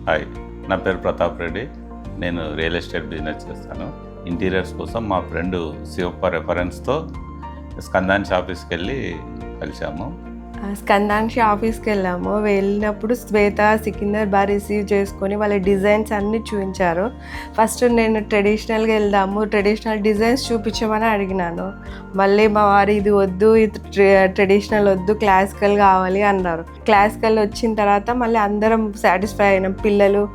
Hi, నా పేరు ప్రతాప్ రెడ్డి. నేను రియల్ ఎస్టేట్ బిజినెస్ చేస్తాను. ఇంటీరియర్స్ కోసం మా ఫ్రెండ్ శివప్ప రెఫరెన్స్తో స్కందాంశ ఆఫీస్కి వెళ్ళి కలిసాము. స్కందాంశ ఆఫీస్కి వెళ్ళినప్పుడు శ్వేత సికిందర్ బాగా రిసీవ్ చేసుకొని వాళ్ళ డిజైన్స్ అన్నీ చూపించారు. ఫస్ట్ నేను ట్రెడిషనల్గా వెళ్దాము, ట్రెడిషనల్ డిజైన్స్ చూపించమని అడిగినాను. మళ్ళీ మా వారు ఇది వద్దు, ఇది ట్రెడిషనల్ వద్దు, క్లాసికల్ కావాలి అన్నారు. క్లాసికల్ వచ్చిన తర్వాత మళ్ళీ అందరం సాటిస్ఫై అయినాం. పిల్లలు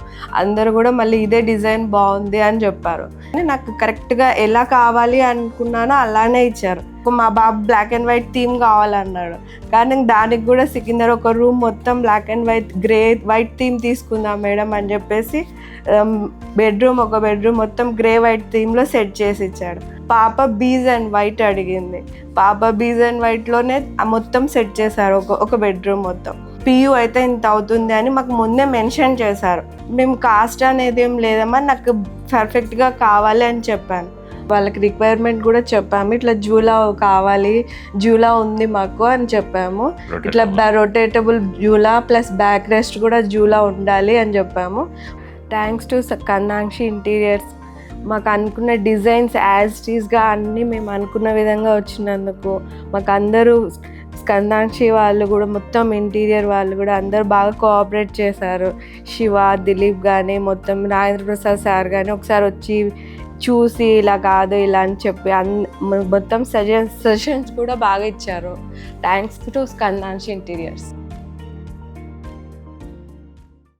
అందరూ కూడా మళ్ళీ ఇదే డిజైన్ బాగుంది అని చెప్పారు. నాకు కరెక్ట్గా ఎలా కావాలి అనుకున్నానో అలానే ఇచ్చారు. మా బాబు బ్లాక్ అండ్ వైట్ థీమ్ కావాలన్నాడు, కానీ దానికి కూడా సికిందర్ ఒక రూమ్ మొత్తం బ్లాక్ అండ్ వైట్ థీమ్ తీసుకుందాం మేడం అని చెప్పేసి ఒక బెడ్రూమ్ మొత్తం గ్రే వైట్ థీమ్లో సెట్ చేసి ఇచ్చాడు. పాప బీజ్ అండ్ వైట్ అడిగింది. పాప బీజ్ అండ్ వైట్లోనే మొత్తం సెట్ చేశారు. ఒక బెడ్రూమ్ మొత్తం పియూ అయితే ఇంత అవుతుంది అని మాకు ముందే మెన్షన్ చేశారు. మేము కాస్ట్ అనేది ఏం లేదమ్మా, నాకు పర్ఫెక్ట్గా కావాలి అని చెప్పాను. వాళ్ళకి రిక్వైర్మెంట్ కూడా చెప్పాము, ఇట్లా జూలా కావాలి, జూలా ఉంది మాకు అని చెప్పాము. ఇట్లా రొటేటబుల్ జూలా ప్లస్ బ్యాక్ రెస్ట్ కూడా జూలా ఉండాలి అని చెప్పాము. Thanks to Skandamsha interiors. మాకు అనుకున్న డిజైన్స్ యాజ్ టీజ్గా అన్నీ మేము అనుకున్న విధంగా వచ్చినందుకు మాకు అందరూ స్కందాంశి వాళ్ళు కూడా మొత్తం ఇంటీరియర్ వాళ్ళు కూడా అందరూ బాగా కోఆపరేట్ చేశారు. శివ, దిలీప్ కానీ మొత్తం రాజేంద్ర ప్రసాద్ సార్ కానీ ఒకసారి వచ్చి చూసి ఇలా కాదు ఇలా అని చెప్పి మొత్తం సజెషన్స్ కూడా బాగా ఇచ్చారు. Thanks to Skandamsha interiors.